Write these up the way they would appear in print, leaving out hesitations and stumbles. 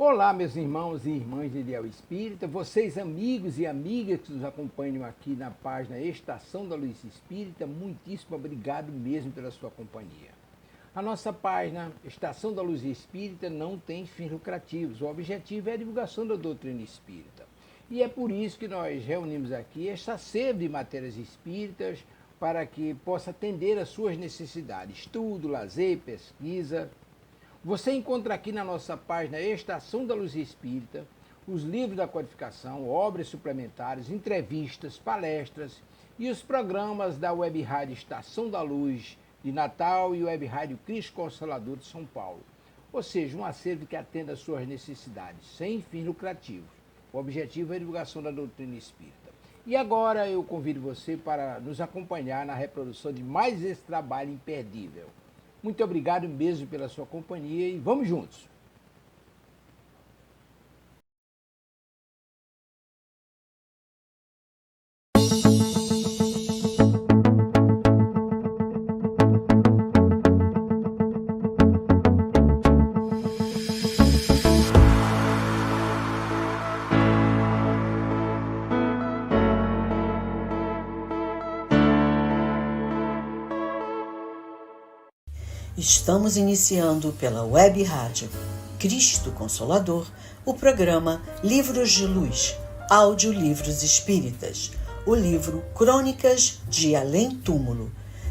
Olá, meus irmãos e irmãs de Ideal Espírita, vocês amigos e amigas que nos acompanham aqui na página Estação da Luz Espírita, muitíssimo obrigado mesmo pela sua companhia. A nossa página Estação da Luz Espírita não tem fins lucrativos, o objetivo é a divulgação da doutrina espírita. E é por isso que nós reunimos aqui esta sede de matérias espíritas para que possa atender às suas necessidades, estudo, lazer, pesquisa. Você encontra aqui na nossa página Estação da Luz Espírita os livros da codificação, obras suplementares, entrevistas, palestras e os programas da Web Rádio Estação da Luz de Natal e Web Rádio Cristo Consolador de São Paulo. Ou seja, um acervo que atenda às suas necessidades, sem fins lucrativos. O objetivo é a divulgação da doutrina espírita. E agora eu convido você para nos acompanhar na reprodução de mais esse trabalho imperdível. Muito obrigado mesmo pela sua companhia e vamos juntos! Estamos iniciando pela Web Rádio Cristo Consolador o programa Livros de Luz, Audiolivros Espíritas, o livro Crônicas de Além Túmulo,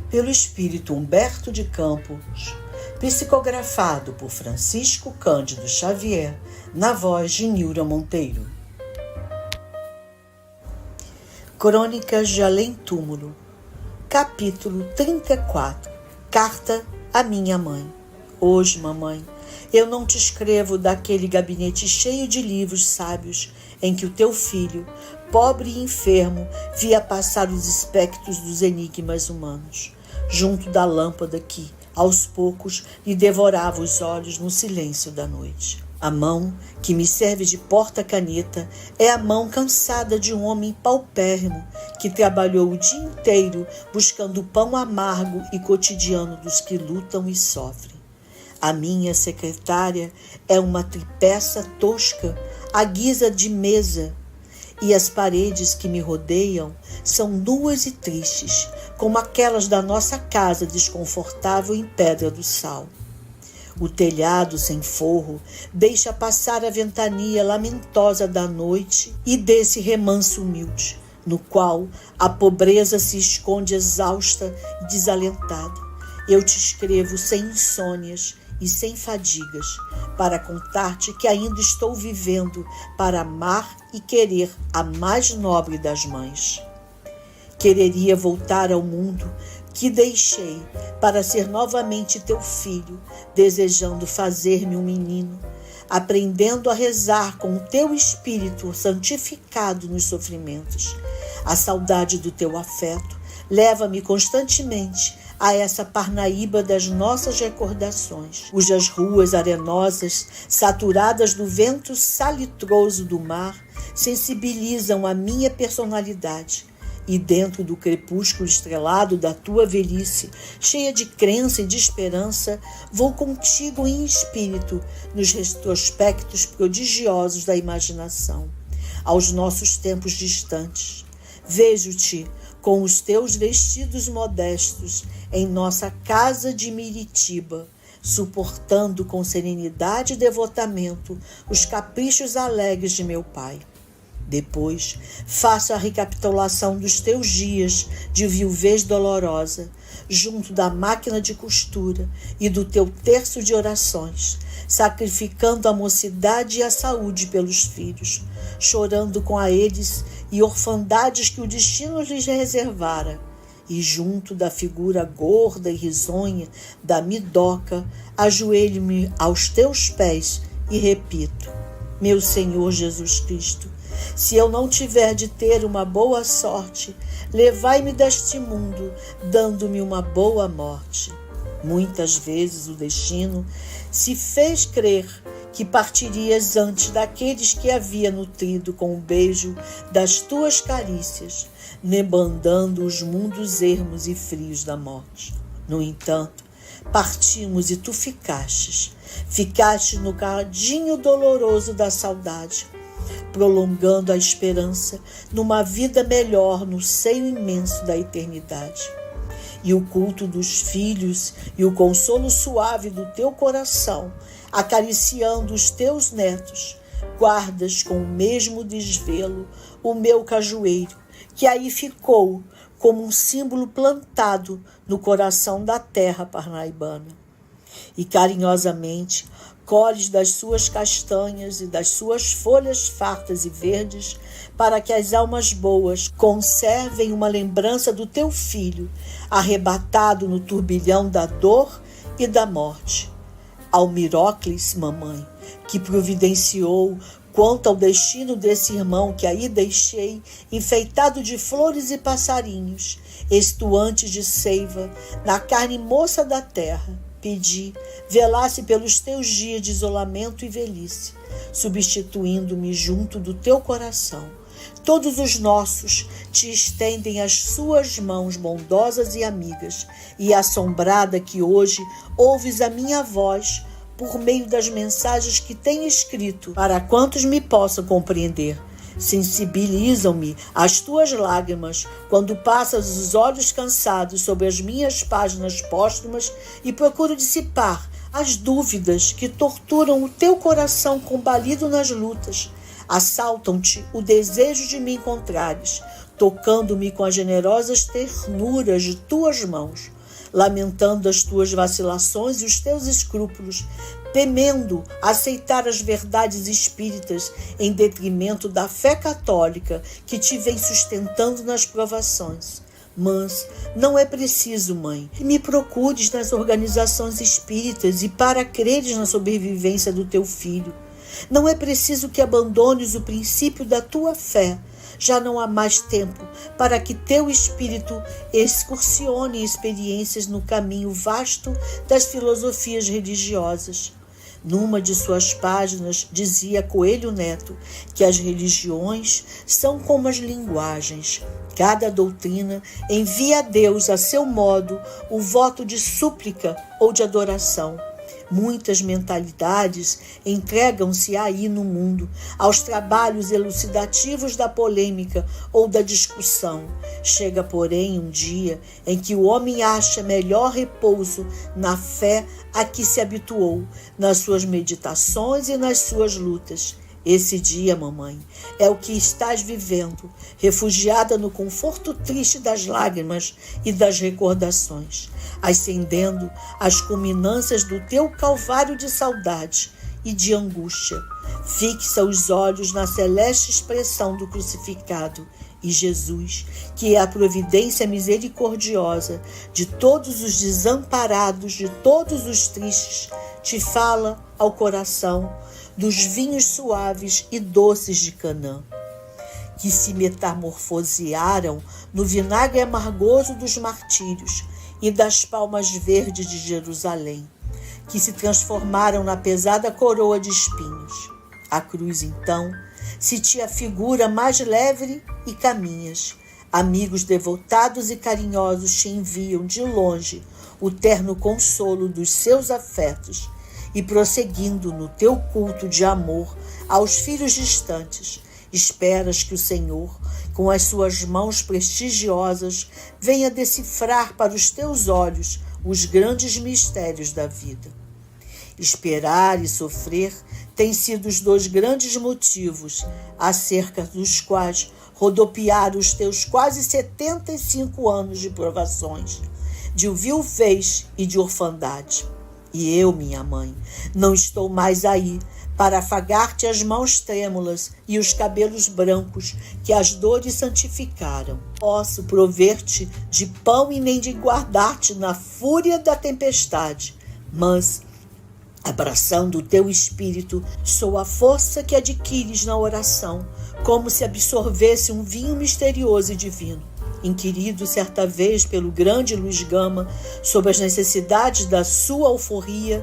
pelo espírito Humberto de Campos, psicografado por Francisco Cândido Xavier, na voz de Nilra Monteiro. Crônicas de Além Túmulo, capítulo 34, Carta a minha mãe. Hoje, mamãe, eu não te escrevo daquele gabinete cheio de livros sábios em que o teu filho, pobre e enfermo, via passar os espectros dos enigmas humanos, junto da lâmpada que, aos poucos, lhe devorava os olhos no silêncio da noite. A mão que me serve de porta-caneta é a mão cansada de um homem paupérrimo que trabalhou o dia inteiro buscando o pão amargo e cotidiano dos que lutam e sofrem. A minha secretária é uma tripeça tosca à guisa de mesa e as paredes que me rodeiam são nuas e tristes, como aquelas da nossa casa desconfortável em Pedra do Sal. O telhado sem forro deixa passar a ventania lamentosa da noite e desse remanso humilde, no qual a pobreza se esconde exausta e desalentada. Eu te escrevo sem insônias e sem fadigas, para contar-te que ainda estou vivendo para amar e querer a mais nobre das mães. Quereria voltar ao mundo que deixei para ser novamente teu filho, desejando fazer-me um menino, aprendendo a rezar com o teu espírito santificado nos sofrimentos. A saudade do teu afeto leva-me constantemente a essa Parnaíba das nossas recordações, cujas ruas arenosas, saturadas do vento salitroso do mar, sensibilizam a minha personalidade. E dentro do crepúsculo estrelado da tua velhice, cheia de crença e de esperança, vou contigo em espírito nos retrospectos prodigiosos da imaginação, aos nossos tempos distantes. Vejo-te com os teus vestidos modestos em nossa casa de Miritiba, suportando com serenidade e devotamento os caprichos alegres de meu pai. Depois, faço a recapitulação dos teus dias de viuvez dolorosa, junto da máquina de costura e do teu terço de orações, sacrificando a mocidade e a saúde pelos filhos, chorando com a eles e orfandades que o destino lhes reservara, e junto da figura gorda e risonha da Midoca, ajoelho-me aos teus pés e repito: meu Senhor Jesus Cristo, se eu não tiver de ter uma boa sorte, levai-me deste mundo, dando-me uma boa morte. Muitas vezes o destino se fez crer que partirias antes daqueles que havia nutrido com o beijo das tuas carícias, nebandando os mundos ermos e frios da morte. No entanto, Partimos e tu ficastes. Ficaste no cadinho doloroso da saudade, prolongando a esperança numa vida melhor no seio imenso da eternidade. E o culto dos filhos e o consolo suave do teu coração, acariciando os teus netos, guardas com o mesmo desvelo o meu cajueiro, que aí ficou como um símbolo plantado no coração da terra parnaibana. E carinhosamente colhes das suas castanhas e das suas folhas fartas e verdes, para que as almas boas conservem uma lembrança do teu filho, arrebatado no turbilhão da dor e da morte. Ao Mirócles, mamãe, que providenciou quanto ao destino desse irmão que aí deixei, enfeitado de flores e passarinhos, estuantes de seiva, na carne moça da terra, pedi, velasse pelos teus dias de isolamento e velhice, substituindo-me junto do teu coração. Todos os nossos te estendem as suas mãos bondosas e amigas, e assombrada que hoje ouves a minha voz por meio das mensagens que tenho escrito, para quantos me possam compreender. Sensibilizam-me as tuas lágrimas quando passas os olhos cansados sobre as minhas páginas póstumas e procuro dissipar as dúvidas que torturam o teu coração combalido nas lutas. Assaltam-te o desejo de me encontrares, tocando-me com as generosas ternuras de tuas mãos, lamentando as tuas vacilações e os teus escrúpulos, temendo aceitar as verdades espíritas em detrimento da fé católica que te vem sustentando nas provações. Mas não é preciso, mãe, que me procures nas organizações espíritas e para creres na sobrevivência do teu filho. Não é preciso que abandones o princípio da tua fé. Já não há mais tempo para que teu espírito excursione experiências no caminho vasto das filosofias religiosas. Numa de suas páginas, dizia Coelho Neto que as religiões são como as linguagens. Cada doutrina envia a Deus, a seu modo, o voto de súplica ou de adoração. Muitas mentalidades entregam-se aí no mundo aos trabalhos elucidativos da polêmica ou da discussão. Chega, porém, um dia em que o homem acha melhor repouso na fé a que se habituou, nas suas meditações e nas suas lutas. Esse dia, mamãe, é o que estás vivendo, refugiada no conforto triste das lágrimas e das recordações, ascendendo as culminâncias do teu calvário de saudade e de angústia. Fixa os olhos na celeste expressão do crucificado e Jesus, que é a providência misericordiosa de todos os desamparados, de todos os tristes, te fala ao coração dos vinhos suaves e doces de Canaã, que se metamorfosearam no vinagre amargoso dos martírios e das palmas verdes de Jerusalém, que se transformaram na pesada coroa de espinhos. A cruz, então, se te afigura mais leve e caminhas. Amigos devotados e carinhosos te enviam de longe o terno consolo dos seus afetos, e prosseguindo no teu culto de amor aos filhos distantes, esperas que o Senhor, com as suas mãos prestigiosas, venha decifrar para os teus olhos os grandes mistérios da vida. Esperar e sofrer têm sido os dois grandes motivos acerca dos quais rodopiaram os teus quase 75 anos de provações, de viuvez e de orfandade. E eu, minha mãe, não estou mais aí para afagar-te as mãos trêmulas e os cabelos brancos que as dores santificaram. Posso prover-te de pão e nem de guardar-te na fúria da tempestade, mas, abraçando o teu espírito, sou a força que adquires na oração, como se absorvesse um vinho misterioso e divino. Inquirido certa vez pelo grande Luiz Gama sobre as necessidades da sua alforria,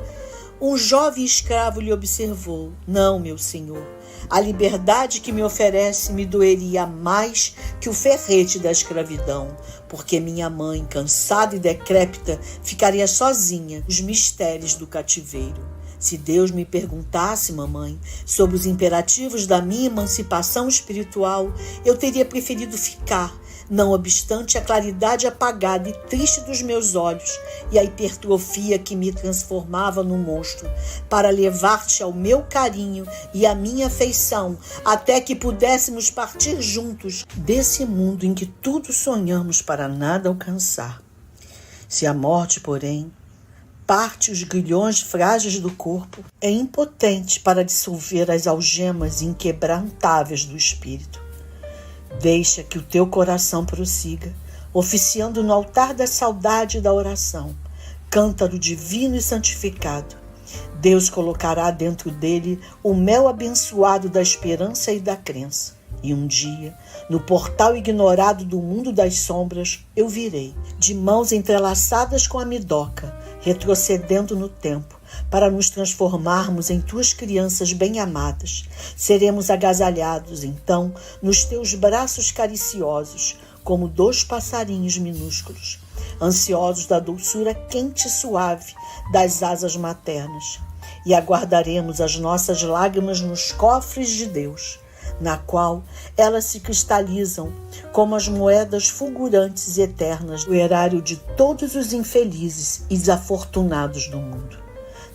um jovem escravo lhe observou: não, meu senhor, A liberdade que me oferece me doeria mais que o ferrete da escravidão, porque minha mãe, cansada e decrépita, ficaria sozinha nos mistérios do cativeiro. Se Deus me perguntasse, mamãe, sobre os imperativos da minha emancipação espiritual, eu teria preferido ficar, não obstante a claridade apagada e triste dos meus olhos e a hipertrofia que me transformava num monstro, para levar-te ao meu carinho e à minha afeição, até que pudéssemos partir juntos desse mundo em que tudo sonhamos para nada alcançar. Se a morte, porém, parte os grilhões frágeis do corpo, é impotente para dissolver as algemas inquebrantáveis do espírito. Deixa que o teu coração prossiga, oficiando no altar da saudade e da oração, cântaro divino e santificado. Deus colocará dentro dele o mel abençoado da esperança e da crença. E um dia, no portal ignorado do mundo das sombras, eu virei, de mãos entrelaçadas com a midoca, retrocedendo no tempo, para nos transformarmos em tuas crianças bem-amadas. Seremos agasalhados, então, nos teus braços cariciosos, como 2 passarinhos minúsculos, ansiosos da doçura quente e suave das asas maternas. E aguardaremos as nossas lágrimas nos cofres de Deus, na qual elas se cristalizam como as moedas fulgurantes e eternas do erário de todos os infelizes e desafortunados do mundo.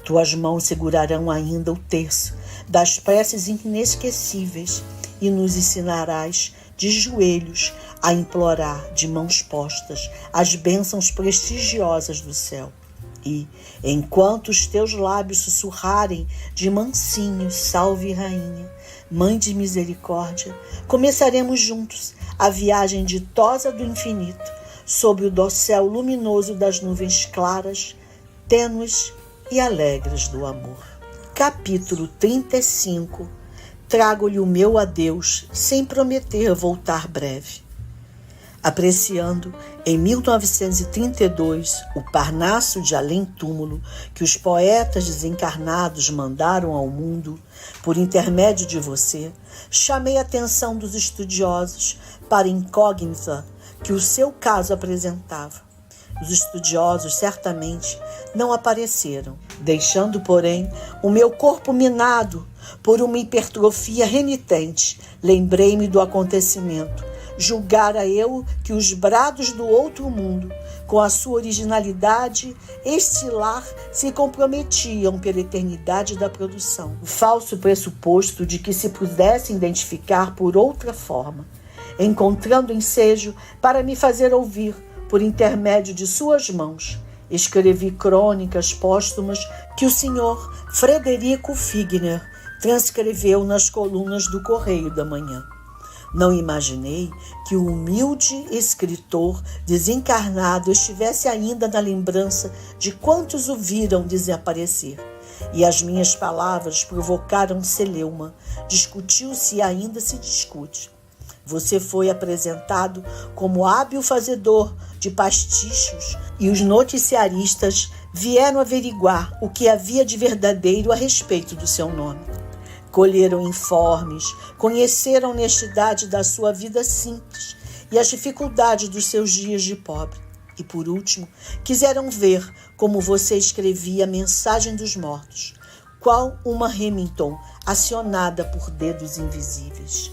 Tuas mãos segurarão ainda o terço das preces inesquecíveis e nos ensinarás de joelhos a implorar de mãos postas as bênçãos prestigiosas do céu. E, enquanto os teus lábios sussurrarem de mansinho, salve rainha, Mãe de misericórdia, começaremos juntos a viagem ditosa do infinito, sob o dossel luminoso das nuvens claras, tênues e alegres do amor. Capítulo 35. Trago-lhe o meu adeus, sem prometer voltar breve. Apreciando, em 1932, o Parnasso de além-túmulo que os poetas desencarnados mandaram ao mundo, por intermédio de você, chamei a atenção dos estudiosos para a incógnita que o seu caso apresentava. Os estudiosos certamente não apareceram, deixando, porém, o meu corpo minado por uma hipertrofia renitente. Lembrei-me do acontecimento. Julgara eu que os brados do outro mundo, com a sua originalidade estilar, se comprometiam pela eternidade da produção. O falso pressuposto de que se pudessem identificar por outra forma, encontrando ensejo para me fazer ouvir, por intermédio de suas mãos, escrevi crônicas póstumas que o senhor Frederico Figner transcreveu nas colunas do Correio da Manhã. Não imaginei que o humilde escritor desencarnado estivesse ainda na lembrança de quantos o viram desaparecer. E as minhas palavras provocaram celeuma. Discutiu-se e ainda se discute. Você foi apresentado como hábil fazedor de pastichos e os noticiaristas vieram averiguar o que havia de verdadeiro a respeito do seu nome. Colheram informes, conheceram a honestidade da sua vida simples e as dificuldades dos seus dias de pobre. E, por último, quiseram ver como você escrevia a mensagem dos mortos, qual uma Remington acionada por dedos invisíveis.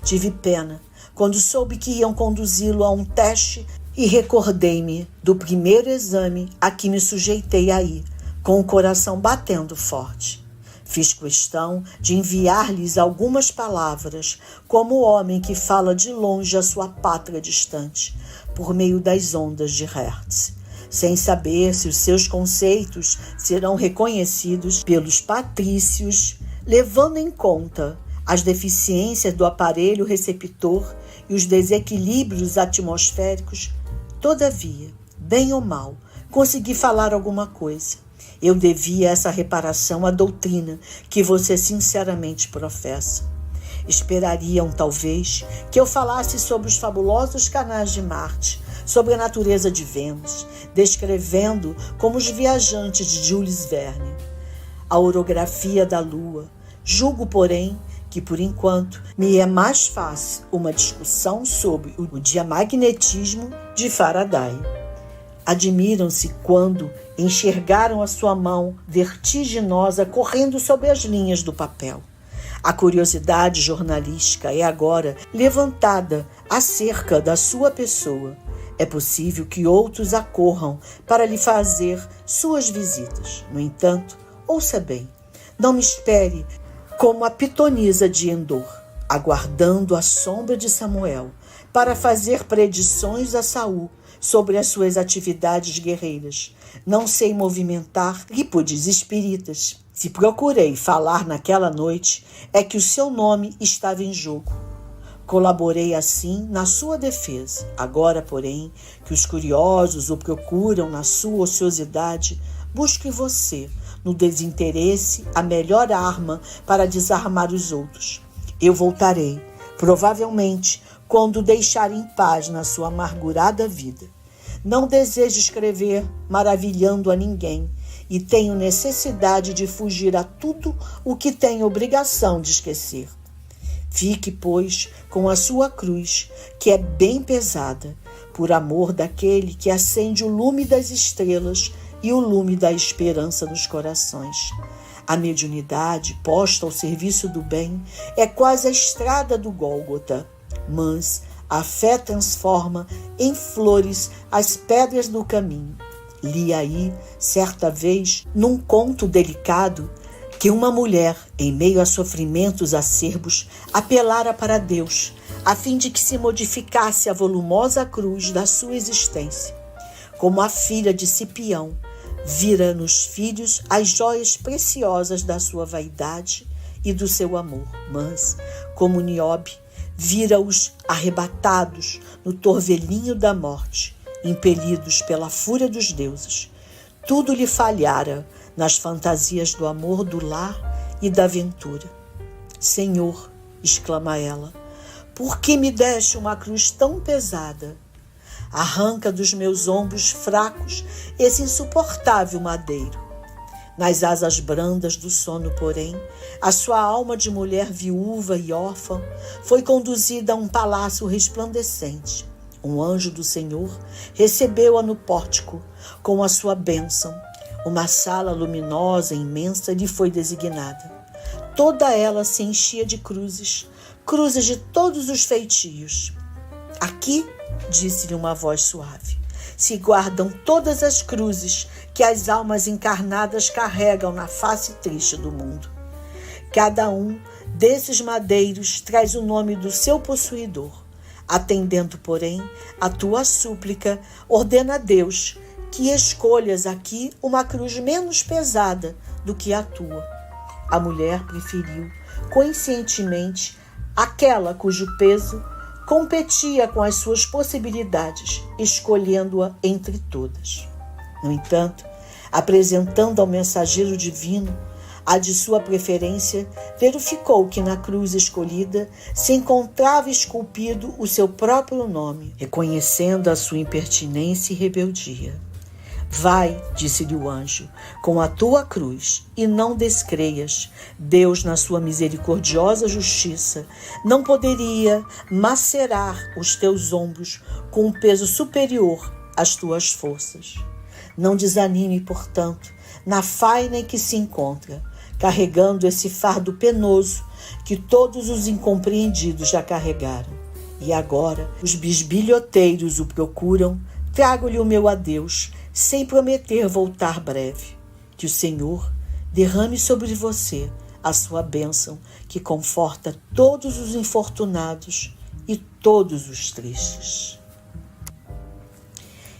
Tive pena quando soube que iam conduzi-lo a um teste e recordei-me do primeiro exame a que me sujeitei a ir, com o coração batendo forte. Fiz questão de enviar-lhes algumas palavras, como o homem que fala de longe a sua pátria distante, por meio das ondas de Hertz, sem saber se os seus conceitos serão reconhecidos pelos patrícios, levando em conta as deficiências do aparelho receptor e os desequilíbrios atmosféricos. Todavia, bem ou mal, consegui falar alguma coisa. Eu devia essa reparação à doutrina que você sinceramente professa. Esperariam, talvez, que eu falasse sobre os fabulosos canais de Marte, sobre a natureza de Vênus, descrevendo como os viajantes de Jules Verne a orografia da Lua. Julgo, porém, que, por enquanto, me é mais fácil uma discussão sobre o diamagnetismo de Faraday. Admiram-se quando enxergaram a sua mão vertiginosa correndo sobre as linhas do papel. A curiosidade jornalística é agora levantada acerca da sua pessoa. É possível que outros acorram para lhe fazer suas visitas. No entanto, ouça bem, não me espere como a pitonisa de Endor, aguardando a sombra de Samuel, para fazer predições a Saul sobre as suas atividades guerreiras. Não sei movimentar trípodes espíritas. Se procurei falar naquela noite, é que o seu nome estava em jogo. Colaborei assim na sua defesa. Agora, porém, que os curiosos o procuram na sua ociosidade, busque você, no desinteresse, a melhor arma para desarmar os outros. Eu voltarei, provavelmente, quando o deixar em paz na sua amargurada vida. Não desejo escrever maravilhando a ninguém e tenho necessidade de fugir a tudo o que tenho obrigação de esquecer. Fique, pois, com a sua cruz, que é bem pesada, por amor daquele que acende o lume das estrelas e o lume da esperança nos corações. A mediunidade, posta ao serviço do bem, é quase a estrada do Gólgota, mas a fé transforma em flores as pedras do caminho. Li aí, certa vez, num conto delicado, que uma mulher, em meio a sofrimentos acerbos, apelara para Deus, a fim de que se modificasse a volumosa cruz da sua existência. Como a filha de Cipião, vira nos filhos as joias preciosas da sua vaidade e do seu amor, mas, como Niobe, vira-os arrebatados no torvelinho da morte, impelidos pela fúria dos deuses. Tudo lhe falhara nas fantasias do amor, do lar e da aventura. Senhor, exclama ela, por que me deste uma cruz tão pesada? Arranca dos meus ombros fracos esse insuportável madeiro. Nas asas brandas do sono, porém, a sua alma de mulher viúva e órfã foi conduzida a um palácio resplandecente. Um anjo do Senhor recebeu-a no pórtico com a sua bênção. Uma sala luminosa e imensa lhe foi designada. Toda ela se enchia de cruzes, cruzes de todos os feitios. Aqui, disse-lhe uma voz suave, se guardam todas as cruzes que as almas encarnadas carregam na face triste do mundo. Cada um desses madeiros traz o nome do seu possuidor. Atendendo, porém, a tua súplica, ordena a Deus que escolhas aqui uma cruz menos pesada do que a tua. A mulher preferiu, conscientemente, aquela cujo peso competia com as suas possibilidades, escolhendo-a entre todas. No entanto, apresentando ao mensageiro divino a de sua preferência, verificou que na cruz escolhida se encontrava esculpido o seu próprio nome, reconhecendo a sua impertinência e rebeldia. Vai, disse-lhe o anjo, com a tua cruz, e não descreias. Deus, na sua misericordiosa justiça, não poderia macerar os teus ombros com um peso superior às tuas forças. Não desanime, portanto, na faina em que se encontra, carregando esse fardo penoso que todos os incompreendidos já carregaram. E agora os bisbilhoteiros o procuram, trago-lhe o meu adeus, sem prometer voltar breve. Que o Senhor derrame sobre você a sua bênção, que conforta todos os infortunados e todos os tristes.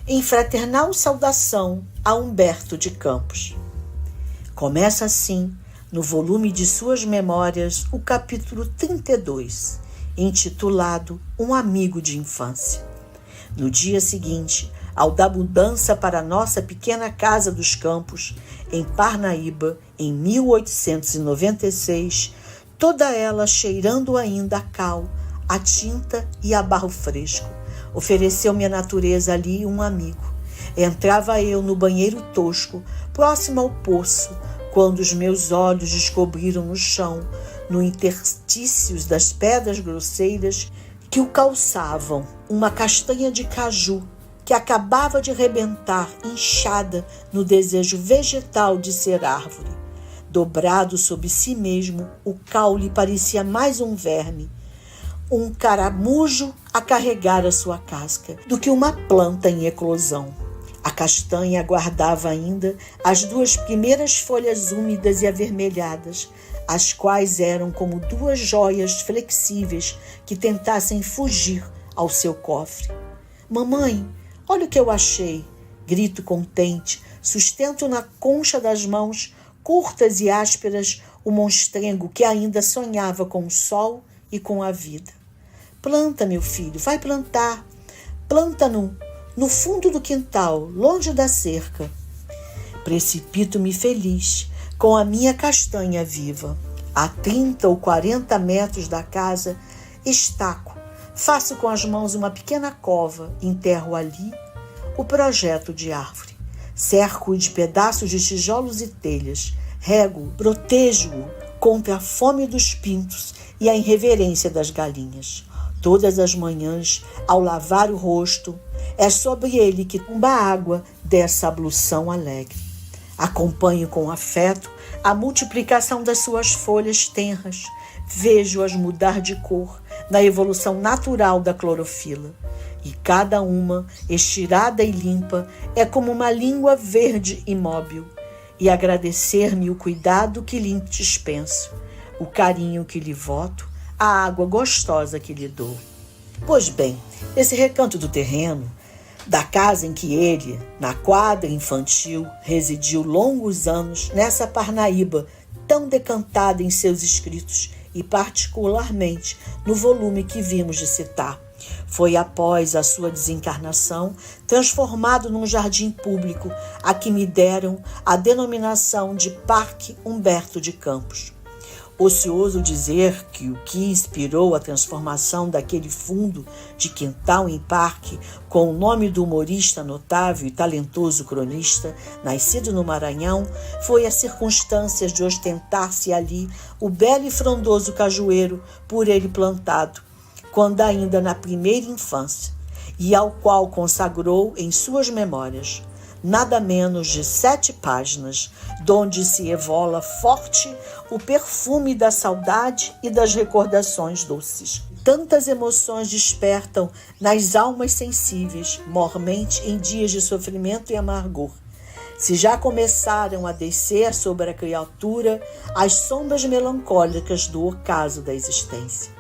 Em fraternal saudação a Humberto de Campos. Começa assim, no volume de suas memórias, o capítulo 32, intitulado Um Amigo de Infância. No dia seguinte, ao da mudança para nossa pequena casa dos Campos, em Parnaíba, em 1896, toda ela cheirando ainda a cal, a tinta e a barro fresco, ofereceu-me a natureza ali um amigo. Entrava eu no banheiro tosco, próximo ao poço, quando os meus olhos descobriram no chão no interstícios das pedras grosseiras que o calçavam, uma castanha de caju que acabava de rebentar, inchada no desejo vegetal de ser árvore. Dobrado sobre si mesmo, o caule parecia mais um verme, um caramujo a carregar a sua casca, do que uma planta em eclosão. A castanha guardava ainda as 2 primeiras folhas úmidas e avermelhadas, as quais eram como 2 joias flexíveis que tentassem fugir ao seu cofre. Mamãe, olha o que eu achei! Grito contente, sustento na concha das mãos, curtas e ásperas, o monstrengo que ainda sonhava com o sol e com a vida. Planta, meu filho, vai plantar. Planta no fundo do quintal, longe da cerca. Precipito-me feliz, com a minha castanha viva. A 30 ou 40 metros da casa, estaco. Faço com as mãos uma pequena cova, enterro ali o projeto de árvore. Cerco-o de pedaços de tijolos e telhas. Rego, protejo-o contra a fome dos pintos e a irreverência das galinhas. Todas as manhãs, ao lavar o rosto, é sobre ele que tumba a água dessa ablução alegre. Acompanho com afeto a multiplicação das suas folhas tenras. Vejo-as mudar de cor na evolução natural da clorofila. E cada uma, estirada e limpa, é como uma língua verde imóvel. E agradecer-me o cuidado que lhe dispenso, o carinho que lhe voto, a água gostosa que lhe dou. Pois bem, esse recanto do terreno, da casa em que ele, na quadra infantil, residiu longos anos, nessa Parnaíba tão decantada em seus escritos e particularmente no volume que vimos de citar, foi após a sua desencarnação transformado num jardim público a que me deram a denominação de Parque Humberto de Campos. Ocioso dizer que o que inspirou a transformação daquele fundo de quintal em parque com o nome do humorista notável e talentoso cronista, nascido no Maranhão, foi a circunstância de ostentar-se ali o belo e frondoso cajueiro por ele plantado, quando ainda na primeira infância, e ao qual consagrou em suas memórias nada menos de 7 páginas, donde se evola forte o perfume da saudade e das recordações doces. Tantas emoções despertam nas almas sensíveis, mormente em dias de sofrimento e amargor. Se já começaram a descer sobre a criatura as sombras melancólicas do ocaso da existência.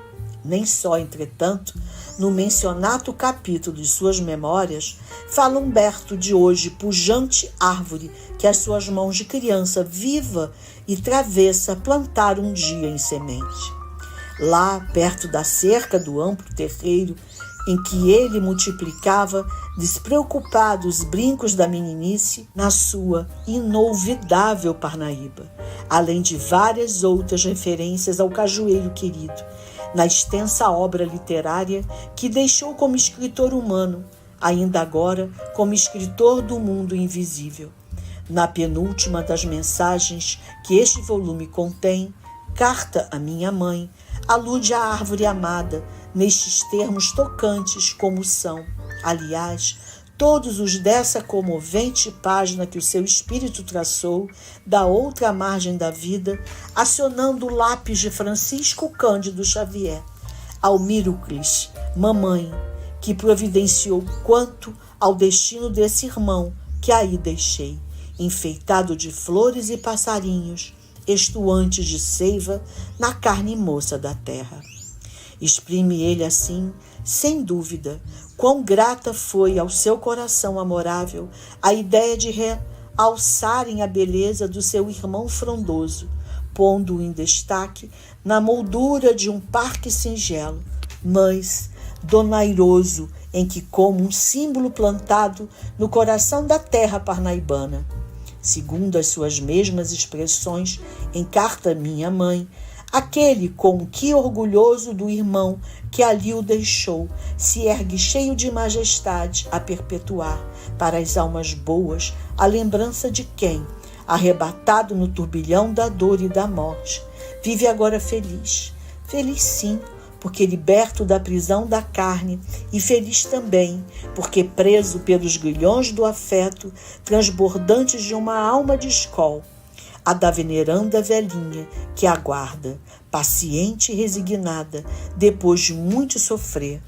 Nem só, entretanto, no mencionado capítulo de suas memórias, fala Humberto de hoje pujante árvore que as suas mãos de criança viva e travessa plantaram um dia em semente. Lá, perto da cerca do amplo terreiro em que ele multiplicava despreocupado os brincos da meninice na sua inolvidável Parnaíba, além de várias outras referências ao cajueiro querido, na extensa obra literária que deixou como escritor humano, ainda agora como escritor do mundo invisível. Na penúltima das mensagens que este volume contém, Carta à Minha Mãe, alude à árvore amada, nestes termos tocantes como são, aliás, todos os dessa comovente página que o seu espírito traçou da outra margem da vida, acionando o lápis de Francisco Cândido Xavier, Almírocles, mamãe, que providenciou quanto ao destino desse irmão que aí deixei, enfeitado de flores e passarinhos, estuantes de seiva na carne moça da terra. Exprime ele assim, sem dúvida, quão grata foi ao seu coração amorável a ideia de realçarem a beleza do seu irmão frondoso, pondo-o em destaque na moldura de um parque singelo, mas donairoso, em que, como um símbolo plantado no coração da terra parnaibana, segundo as suas mesmas expressões em Carta à Minha Mãe, aquele com que orgulhoso do irmão que ali o deixou, se ergue cheio de majestade a perpetuar para as almas boas a lembrança de quem, arrebatado no turbilhão da dor e da morte, vive agora feliz. Feliz sim, porque liberto da prisão da carne, e feliz também, porque preso pelos grilhões do afeto, transbordantes de uma alma de escol, a da veneranda velhinha que aguarda, paciente e resignada, depois de muito sofrer.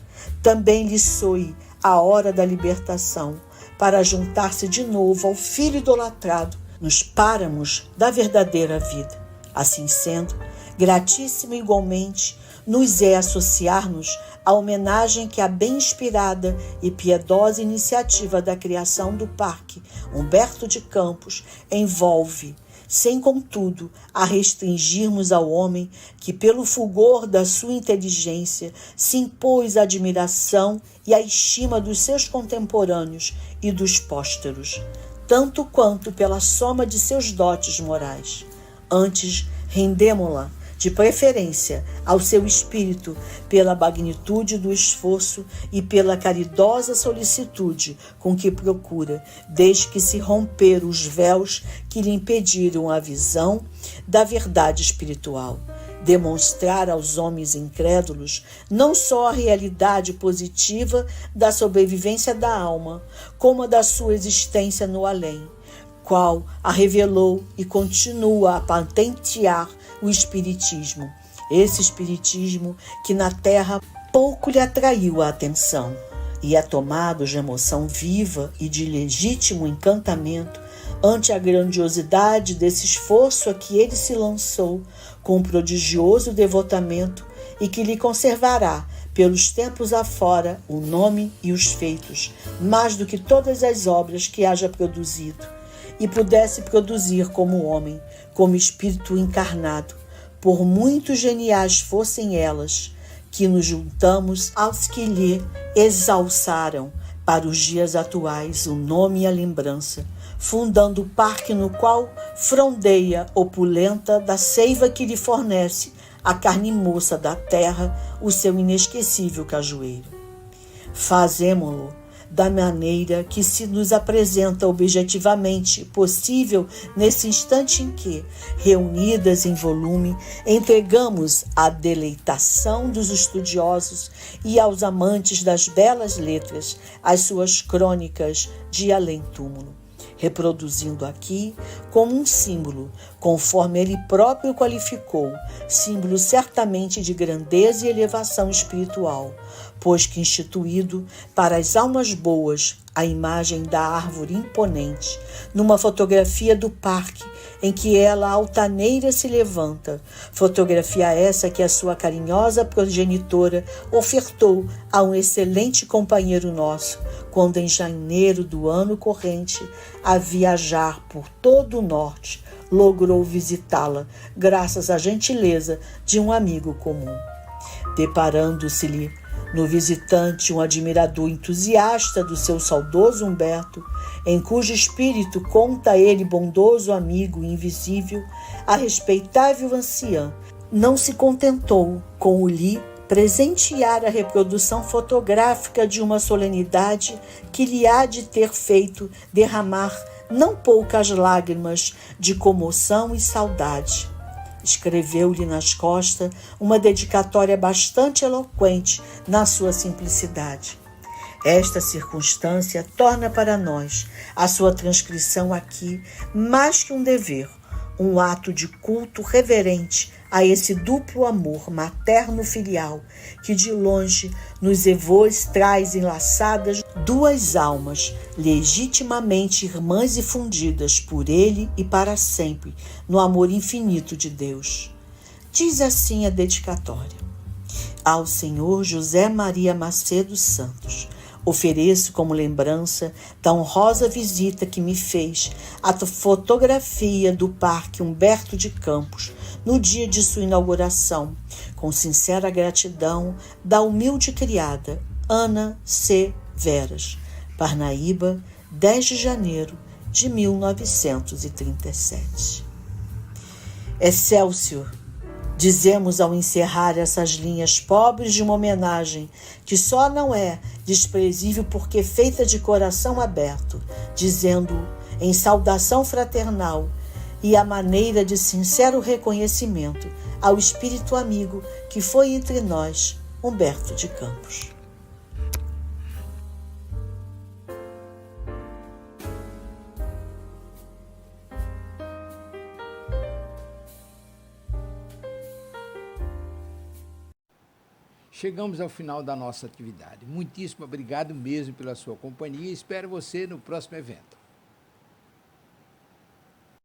Também lhe soe a hora da libertação, para juntar-se de novo ao filho idolatrado nos páramos da verdadeira vida. Assim sendo, gratíssimo igualmente nos é associar-nos à homenagem que a bem inspirada e piedosa iniciativa da criação do Parque Humberto de Campos envolve, sem contudo a restringirmos ao homem que pelo fulgor da sua inteligência se impôs a admiração e a estima dos seus contemporâneos e dos pósteros, tanto quanto pela soma de seus dotes morais. Antes, rendemo-la de preferência ao seu espírito pela magnitude do esforço e pela caridosa solicitude com que procura, desde que se romper os véus que lhe impediram a visão da verdade espiritual, demonstrar aos homens incrédulos não só a realidade positiva da sobrevivência da alma, como a da sua existência no além, qual a revelou e continua a patentear o Espiritismo. Esse Espiritismo que na Terra pouco lhe atraiu a atenção e é tomado de emoção viva e de legítimo encantamento ante a grandiosidade desse esforço a que ele se lançou com prodigioso devotamento e que lhe conservará pelos tempos afora o nome e os feitos, mais do que todas as obras que haja produzido e pudesse produzir como homem, como espírito encarnado, por muito geniais fossem elas, que nos juntamos aos que lhe exalçaram para os dias atuais o nome e a lembrança, fundando o parque no qual frondeia opulenta da seiva que lhe fornece a carne moça da terra o seu inesquecível cajueiro. Fazemo-lo da maneira que se nos apresenta objetivamente possível nesse instante em que, reunidas em volume, entregamos à deleitação dos estudiosos e aos amantes das belas letras as suas crônicas de além-túmulo, reproduzindo aqui como um símbolo, conforme ele próprio qualificou, símbolo certamente de grandeza e elevação espiritual, pois que instituído para as almas boas a imagem da árvore imponente, numa fotografia do parque em que ela altaneira se levanta, fotografia essa que a sua carinhosa progenitora ofertou a um excelente companheiro nosso, quando em janeiro do ano corrente, a viajar por todo o norte, logrou visitá-la, graças à gentileza de um amigo comum. Deparando-se-lhe no visitante um admirador entusiasta do seu saudoso Humberto, em cujo espírito conta ele bondoso amigo invisível, a respeitável anciã não se contentou com o lhe presentear a reprodução fotográfica de uma solenidade que lhe há de ter feito derramar não poucas lágrimas de comoção e saudade. Escreveu-lhe nas costas uma dedicatória bastante eloquente na sua simplicidade. Esta circunstância torna para nós a sua transcrição aqui mais que um dever, um ato de culto reverente a esse duplo amor materno-filial que de longe nos evôs traz enlaçadas duas almas legitimamente irmãs e fundidas por ele e para sempre no amor infinito de Deus. Diz assim a dedicatória: ao Senhor José Maria Macedo Santos, ofereço como lembrança da honrosa visita que me fez a fotografia do Parque Humberto de Campos no dia de sua inauguração, com sincera gratidão da humilde criada Ana C. Veras, Parnaíba, 10 de janeiro de 1937. Excelsior! Dizemos ao encerrar essas linhas pobres de uma homenagem que só não é desprezível porque feita de coração aberto, dizendo em saudação fraternal e à maneira de sincero reconhecimento ao espírito amigo que foi entre nós, Humberto de Campos. Chegamos ao final da nossa atividade. Muitíssimo obrigado mesmo pela sua companhia e espero você no próximo evento.